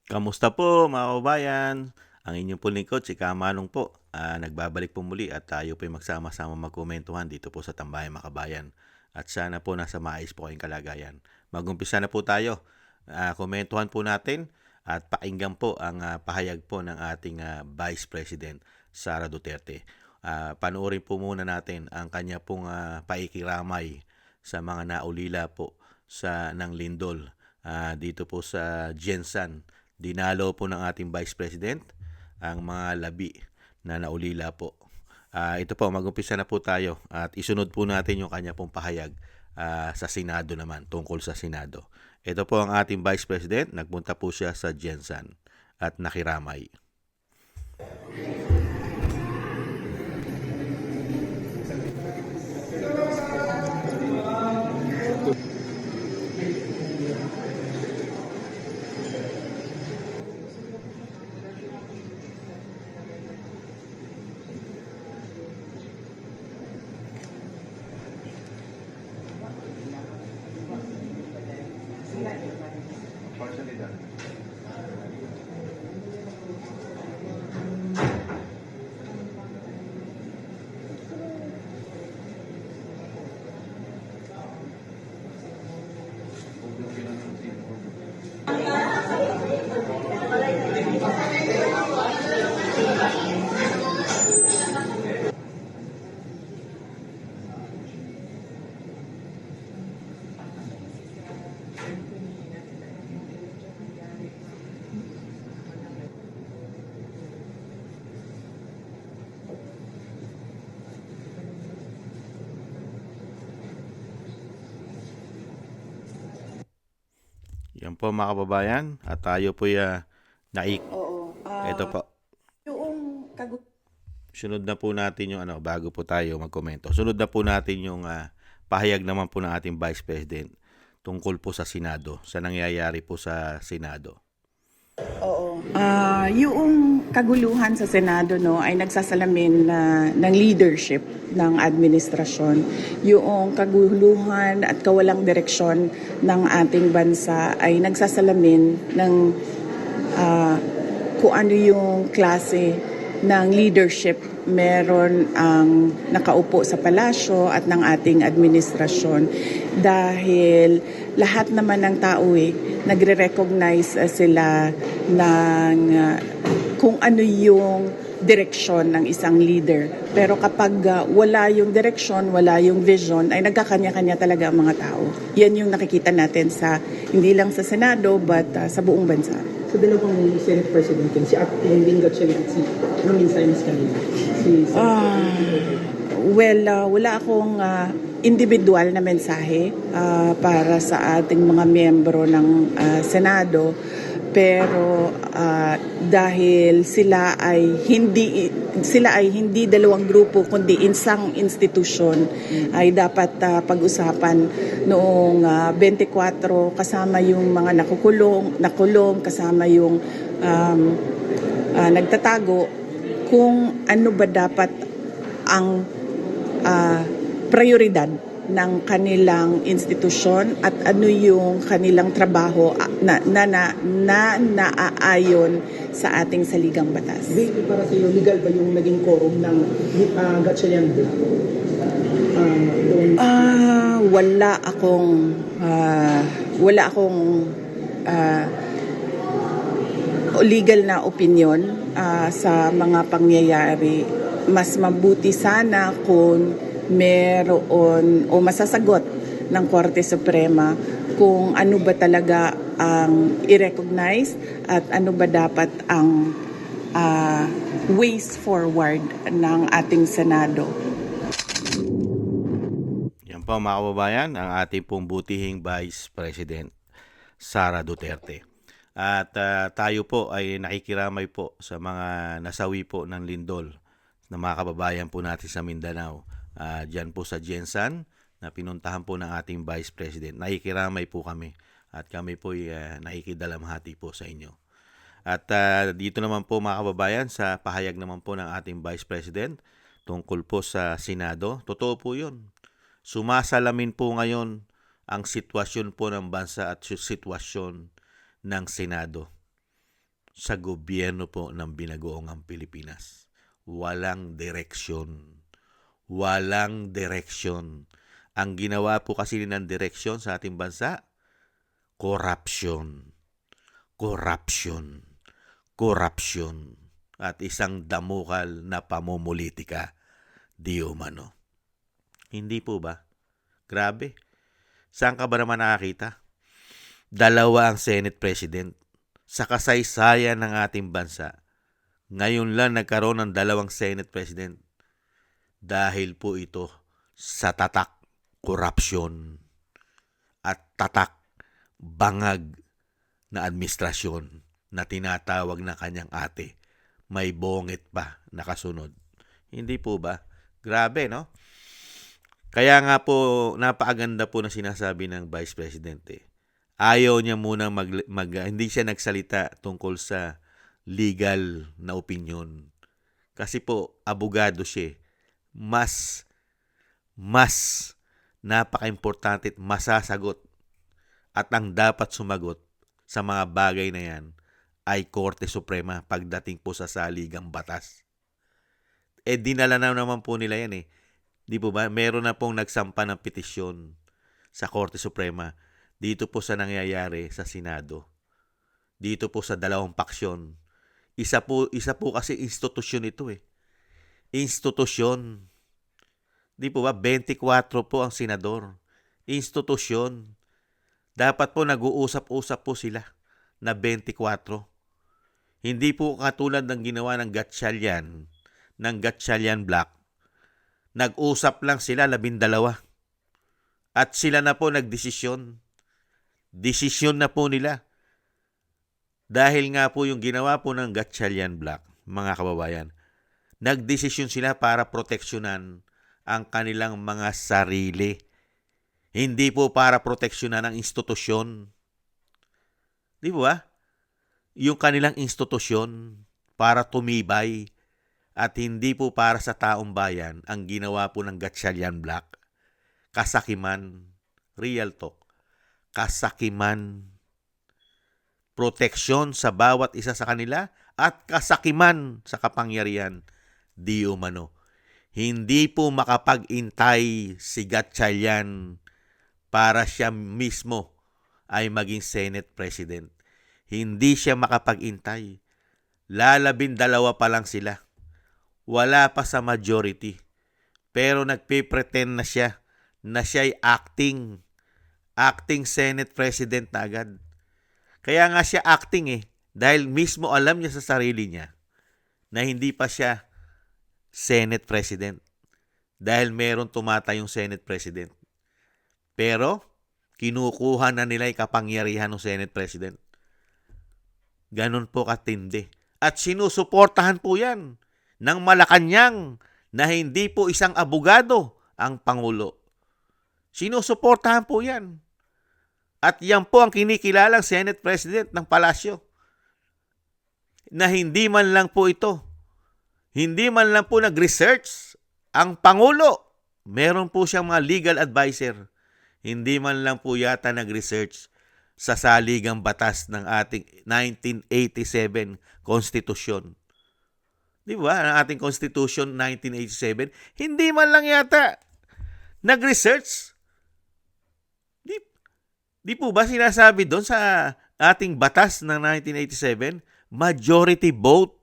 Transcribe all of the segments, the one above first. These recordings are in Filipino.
Kamusta po mga kababayan? Ang inyong po lingkod, si Kamanong po. Nagbabalik po muli at tayo po magsama-sama magkomentuhan dito po sa Tambayan Makabayan. At sana po nasa maayos po kayong kalagayan. Magumpisa na po tayo. Komentuhan po natin at pakinggan po ang pahayag po ng ating Vice President Sara Duterte. Panoorin po muna natin ang kanya pong paikiramay sa mga naulila po ng lindol dito po sa Jensan. Dinalo po ng ating Vice President ang mga labi na naulila po. Ito po, mag-umpisa na po tayo at isunod po natin yung kanya pong pahayag sa Senado naman, tungkol sa Senado. Ito po ang ating Vice President, nagpunta po siya sa Jensan at nakiramay. Yan po mga kababayan at tayo po Oo. ito po. Yung Sunod na po natin yung bago po tayo magkomento. Sunod na po natin yung pahayag naman po ng ating Vice President tungkol po sa Senado, sa nangyayari po sa Senado. yung kaguluhan sa Senado no ay nagsasalamin ng leadership ng administrasyon. Yung kaguluhan at kawalang direksyon ng ating bansa ay nagsasalamin ng kung ano yung klase ng leadership meron ang nakaupo sa palasyo at ng ating administrasyon dahil lahat naman ng tao nagre-recognize sila ng kung ano yung direksyon ng isang leader. Pero kapag wala yung direksyon, wala yung vision, ay nagkakanya-kanya talaga ang mga tao. Yan yung nakikita natin hindi lang sa Senado but sa buong bansa. Sa dalawang Senate President yun, si Acting Lingga Chen at si mensahe mas kanina? Wala akong individual na mensahe para sa ating mga miyembro ng Senado. Pero dahil sila ay hindi dalawang grupo kundi isang institusyon ay dapat pag-usapan noong 24 kasama yung mga nakulong kasama yung nagtatago kung ano ba dapat ang prioridad ng kanilang institusyon at ano yung kanilang trabaho na naaayon sa ating saligang batas. Baby, para sa iyo, legal ba yung naging quorum ng Gatchalian Bill? Wala akong legal na opinion sa mga pangyayari. Mas mabuti sana kung meron o masasagot ng Korte Suprema kung ano ba talaga ang i-recognize at ano ba dapat ang ways forward ng ating Senado. Yan po mga kababayan, ang ating pong butihing Vice President Sara Duterte. At tayo po ay nakikiramay po sa mga nasawi po ng lindol na mga kababayan po natin sa Mindanao. Diyan po sa Jensan na pinuntahan po ng ating Vice President. Nakikiramay po kami at kami po ay nakikidalamhati po sa inyo. At dito naman po mga kababayan sa pahayag naman po ng ating Vice President tungkol po sa Senado. Totoo po yun. Sumasalamin po ngayon ang sitwasyon po ng bansa at sitwasyon ng Senado. sa gobyerno po ng binagoongang Pilipinas. Walang direksyon. Walang direksyon. Ang ginawa po kasi ng direksyon sa ating bansa, corruption. Corruption. Corruption. At isang damukal na pamumulitika. Di umano. Hindi po ba? Grabe. Saan ka ba naman nakakita? 2 ang Senate President sa kasaysayan ng ating bansa. Ngayon lang nagkaroon ng 2 Senate President dahil po ito sa tatak korupsyon at tatak bangag na administrasyon na tinatawag na kanyang ate. May bongit pa nakasunod. Hindi po ba? Grabe, no? Kaya nga po, napakaganda po na sinasabi ng Vice President Ayaw niya muna hindi siya nagsalita tungkol sa legal na opinion. Kasi po, abogado siya. Mas napaka-importante at masasagot at ang dapat sumagot sa mga bagay na yan ay Korte Suprema pagdating po sa saligang batas. Dinala na naman po nila yan Di po ba? Meron na pong nagsampa ng petisyon sa Korte Suprema dito po sa nangyayari sa Senado. Dito po sa 2 paksyon. Isa po kasi institusyon ito Institusyon. Di po ba? 24 po ang senador. Institusyon. Dapat po nag-uusap-usap po sila na 24. Hindi po katulad ng ginawa ng Gatchalian Black. Nag-usap lang sila 12. At sila na po nagdesisyon. Desisyon na po nila. Dahil nga po yung ginawa po ng Gatchalian Black, mga kababayan, nagdesisyon sila para proteksyonan ang kanilang mga sarili. Hindi po para proteksyonan ang institusyon. Di ba? Yung kanilang institusyon para tumibay at hindi po para sa taong bayan ang ginawa po ng Gatchalian Black. Kasakiman. Real talk. Kasakiman. Proteksyon sa bawat isa sa kanila at kasakiman sa kapangyarihan. Di umano. Hindi po makapag-intay si Gatchalian para siya mismo ay maging Senate President. Hindi siya makapag-intay. 12 pa lang sila. Wala pa sa majority. Pero nagpe-pretend na siya'y acting Senate President na agad. Kaya nga siya acting dahil mismo alam niya sa sarili niya na hindi pa siya Senate President dahil meron tumatayong Senate President. Pero kinukuha na nila yung kapangyarihan ng Senate President. Ganun po katindi. At sinusuportahan po yan ng Malacanang na hindi po isang abogado ang Pangulo. Sinusuportahan po yan. At yan po ang kinikilalang Senate President ng Palasyo. Na hindi man lang po nag-research ang Pangulo. Meron po siyang mga legal advisor. Hindi man lang po yata nag-research sa saligang batas ng ating 1987 Constitution. Di ba? Ang ating Constitution 1987, hindi man lang yata nag-research. Di po ba sinasabi doon sa ating batas ng 1987, majority vote?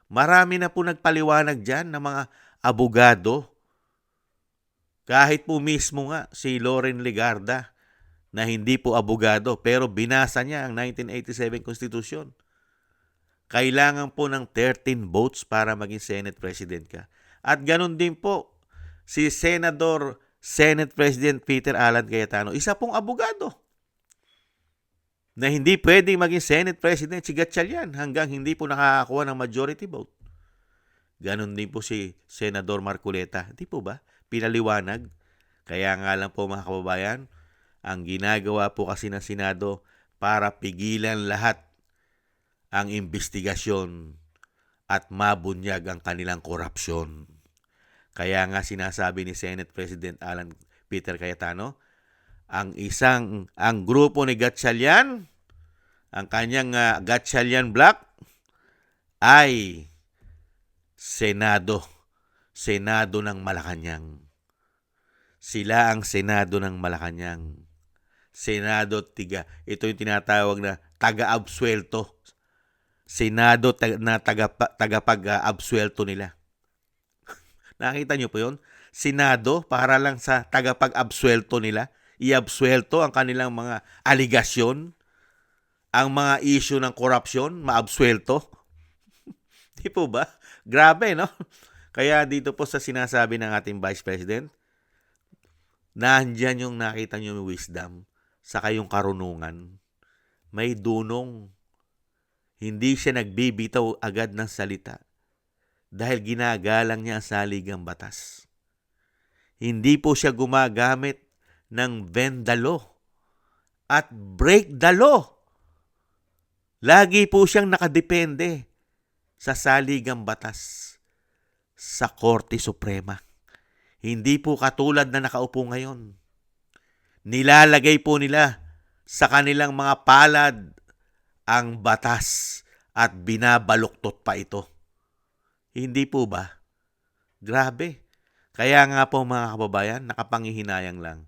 Marami na po nagpaliwanag dyan ng mga abogado. Kahit po mismo nga si Loren Legarda na hindi po abogado pero binasa niya ang 1987 Constitution. Kailangan po ng 13 votes para maging Senate President ka. At ganun din po si Senate President Peter Alan Cayetano, isa pong abogado na hindi pwedeng maging Senate President si Gatchalian hanggang hindi po nakakakuha ng majority vote. Ganon din po si Senador Marcoleta. Di po ba? Pinaliwanag. Kaya nga lang po mga kababayan, ang ginagawa po kasi ng Senado para pigilan lahat ang investigasyon at mabunyag ang kanilang korupsyon. Kaya nga sinasabi ni Senate President Alan Peter Cayetano, ang grupo ni Gatchalian, ang kanyang Gatchalian Black, ay Senado. Senado ng Malacanang. Sila ang Senado ng Malacanang. Senado ito yung tinatawag na taga-absuelto. Senado na tagapag-absuelto nila. Nakita niyo po yun? Senado para lang sa tagapag-absuelto nila. I-absuelto ang kanilang mga aligasyon, ang mga issue ng korupsyon, maabsuelto. Di po ba? Grabe, no? Kaya dito po sa sinasabi ng ating Vice President, nandiyan yung nakita niyo yung wisdom, saka yung karunungan. May dunong. Hindi siya nagbibitaw agad ng salita dahil ginagalang niya ang saligang batas. Hindi po siya gumagamit ng bend the law at break the law. Lagi po siyang nakadepende sa saligang batas sa Korte Suprema. Hindi po katulad na nakaupo ngayon. Nilalagay po nila sa kanilang mga palad ang batas at binabaluktot pa ito. Hindi po ba? Grabe. Kaya nga po mga kababayan, nakapangihinayang lang.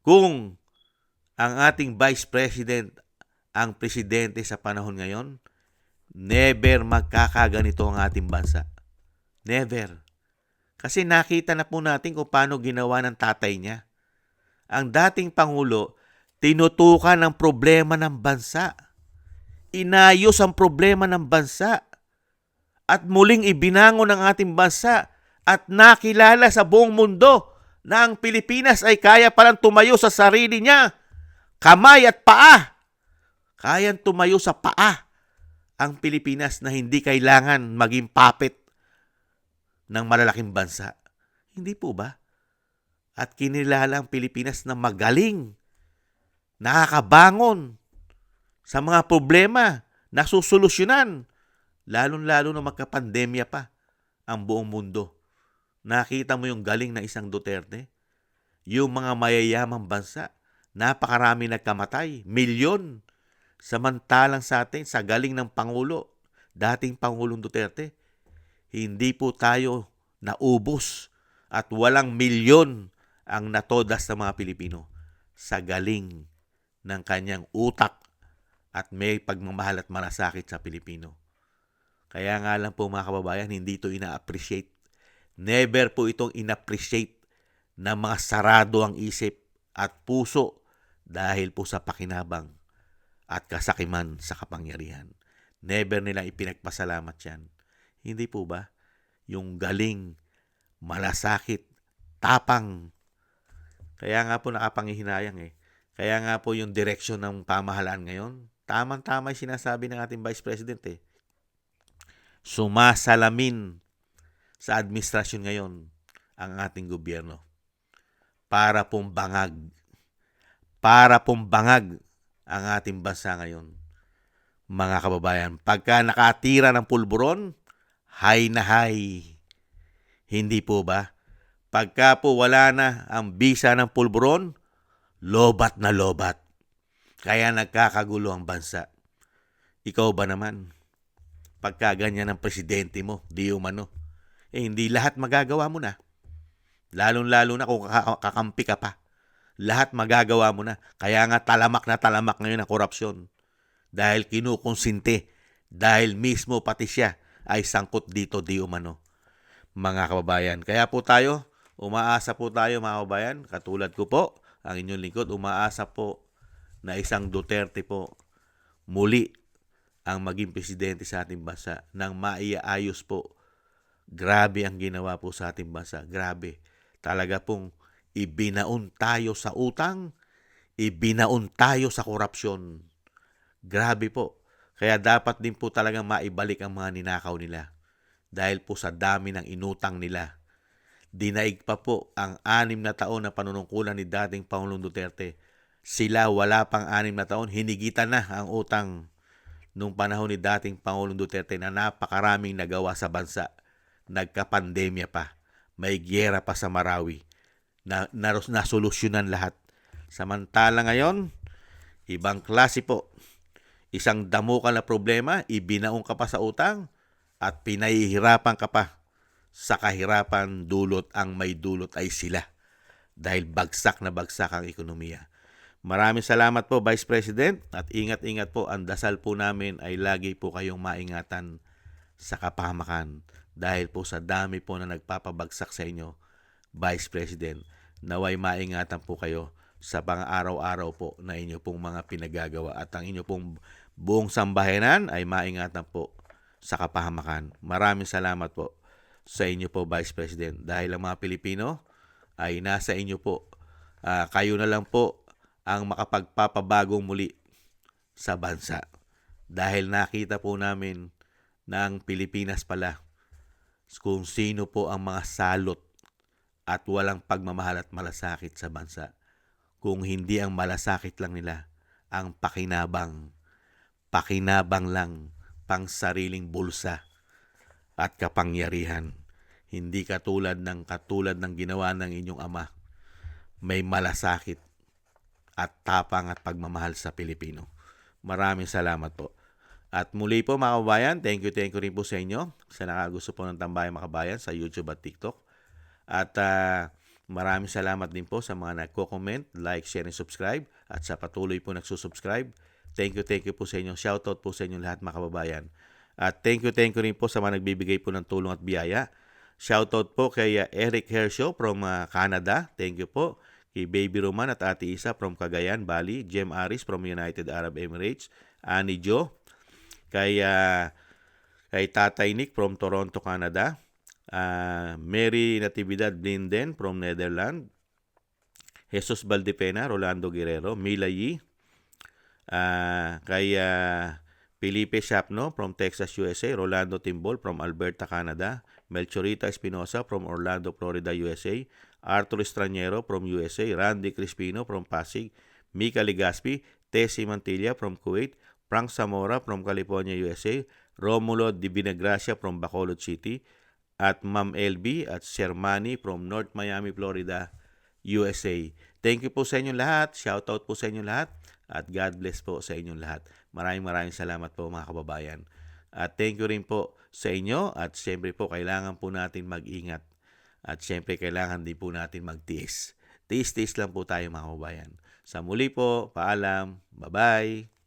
Kung ang ating Vice President ang presidente sa panahon ngayon, never magkakaganito ang ating bansa. Never. Kasi nakita na po natin kung paano ginawa ng tatay niya. Ang dating Pangulo, tinutukan ang problema ng bansa. Inayos ang problema ng bansa. At muling ibinangon ang ating bansa at nakilala sa buong mundo na ang Pilipinas ay kaya palang tumayo sa sarili niya. Kamay at paa. Kayang tumayo sa paa ang Pilipinas na hindi kailangan maging puppet ng malalaking bansa. Hindi po ba? At kinilala ang Pilipinas na magaling, nakakabangon sa mga problema, nasusolusyonan, lalong-lalo na magkapandemya pa ang buong mundo. Nakita mo yung galing na isang Duterte? Yung mga mayayamang bansa, napakarami nagkamatay, milyon. Samantalang sa atin, sa galing ng Pangulo, dating Pangulong Duterte, hindi po tayo naubos at walang milyon ang natodas sa mga Pilipino sa galing ng kanyang utak at may pagmamahal at malasakit sa Pilipino. Kaya nga lang po mga kababayan, hindi ito ina-appreciate. Never po itong ina-appreciate na mga sarado ang isip at puso dahil po sa pakinabang at kasakiman sa kapangyarihan. Never nilang ipinagpasalamat yan. Hindi po ba? Yung galing, malasakit, tapang. Kaya nga po nakapangihinayang eh. Kaya nga po yung direksyon ng pamahalaan ngayon, tamang-tama yung sinasabi ng ating Vice President eh. Sumasalamin sa administrasyon ngayon ang ating gobyerno para pong bangag. Para pong bangag ang ating bansa ngayon. Mga kababayan, pagka nakatira ng pulburon, high na high. Hindi po ba? Pagka po wala na ang bisa ng pulburon, lobat na lobat. Kaya nagkakagulo ang bansa. Ikaw ba naman? Pagka ganyan ang presidente mo, di umano. Hindi lahat magagawa mo na. Lalong-lalo na kung kakampi ka pa. Lahat magagawa mo na. Kaya nga talamak na talamak ngayon ang korupsyon. Dahil kinukonsinte. Dahil mismo pati siya ay sangkot dito di umano. Mga kababayan. Kaya po tayo, umaasa po tayo mga kababayan. Katulad ko po, ang inyong lingkod, umaasa po na isang Duterte po muli ang maging presidente sa ating bansa nang maiaayos po. Grabe ang ginawa po sa ating bansa. Grabe. Talaga pong ibinaon tayo sa utang, ibinaon tayo sa korupsyon. Grabe po. Kaya dapat din po talagang maibalik ang mga ninakaw nila. Dahil po sa dami ng inutang nila. Dinaig pa po ang 6 na taon na panunungkulan ni dating Pangulong Duterte. Sila wala pang 6 na taon, hinigitan na ang utang nung panahon ni dating Pangulong Duterte na napakaraming nagawa sa bansa. Nagka-pandemya pa. May gyera pa sa Marawi. Nasolusyonan lahat. Samantala ngayon, ibang klase po. Isang damukal na problema, ibinaong ka pa sa utang, at pinahihirapan ka pa sa kahirapan, dulot ang may dulot ay sila dahil bagsak na bagsak ang ekonomiya. Maraming salamat po, Vice President, at ingat-ingat po. Ang dasal po namin ay lagi po kayong maingatan sa kapahamakan dahil po sa dami po na nagpapabagsak sa inyo, Vice President. Naway maingatan po kayo sa pang-araw-araw po na inyo pong mga pinagagawa at ang inyo pong buong sambahanan ay maingatan po sa kapahamakan. Maraming salamat po sa inyo po, Vice President, dahil ang mga Pilipino ay nasa inyo po. Kayo na lang po ang makapagpapabagong muli sa bansa. Dahil nakita po namin na ang Pilipinas pala kung sino po ang mga salot at walang pagmamahal at malasakit sa bansa. Kung hindi ang malasakit lang nila, ang pakinabang lang, pang sariling bulsa at kapangyarihan. Hindi katulad ng ginawa ng inyong ama. May malasakit at tapang at pagmamahal sa Pilipino. Maraming salamat po. At muli po mga kababayan, thank you rin po sa inyo sa nakagusto po ng Tambayang Makabayan sa YouTube at TikTok. At maraming salamat din po sa mga nagko-comment, like, share, and subscribe. At sa patuloy po nagsusubscribe. Thank you po sa inyo. Shoutout po sa inyo lahat mga kababayan. At thank you rin po sa mga nagbibigay po ng tulong at biyaya. Shoutout po kay Eric Hershaw from Canada. Thank you po. Kay Baby Roman at Ate Isa from Cagayan, Bali. Jem Aris from United Arab Emirates. Annie Jo. Kay Tatay Nick from Toronto, Canada. Mary Natividad Blinden from Netherlands. Jesus Valdepena, Rolando Guerrero. Mila Yi. Kay Felipe Shapno from Texas, USA. Rolando Timbol from Alberta, Canada. Melchorita Espinosa from Orlando, Florida, USA. Arthur Estraniero from USA. Randy Crispino from Pasig. Mika Ligaspi. Tessie Mantilla from Kuwait. Frank Zamora from California, USA. Romulo Di Binagracia from Bacolod City. At Ma'am LB at Shermani from North Miami, Florida, USA. Thank you po sa inyong lahat. Shoutout po sa inyong lahat. At God bless po sa inyong lahat. Maraming salamat po mga kababayan. At thank you rin po sa inyo. At siyempre po kailangan po natin mag-ingat. At siyempre kailangan din po natin magtiis. Tiis-tiis lang po tayo mga kababayan. Sa muli po, paalam. Bye-bye.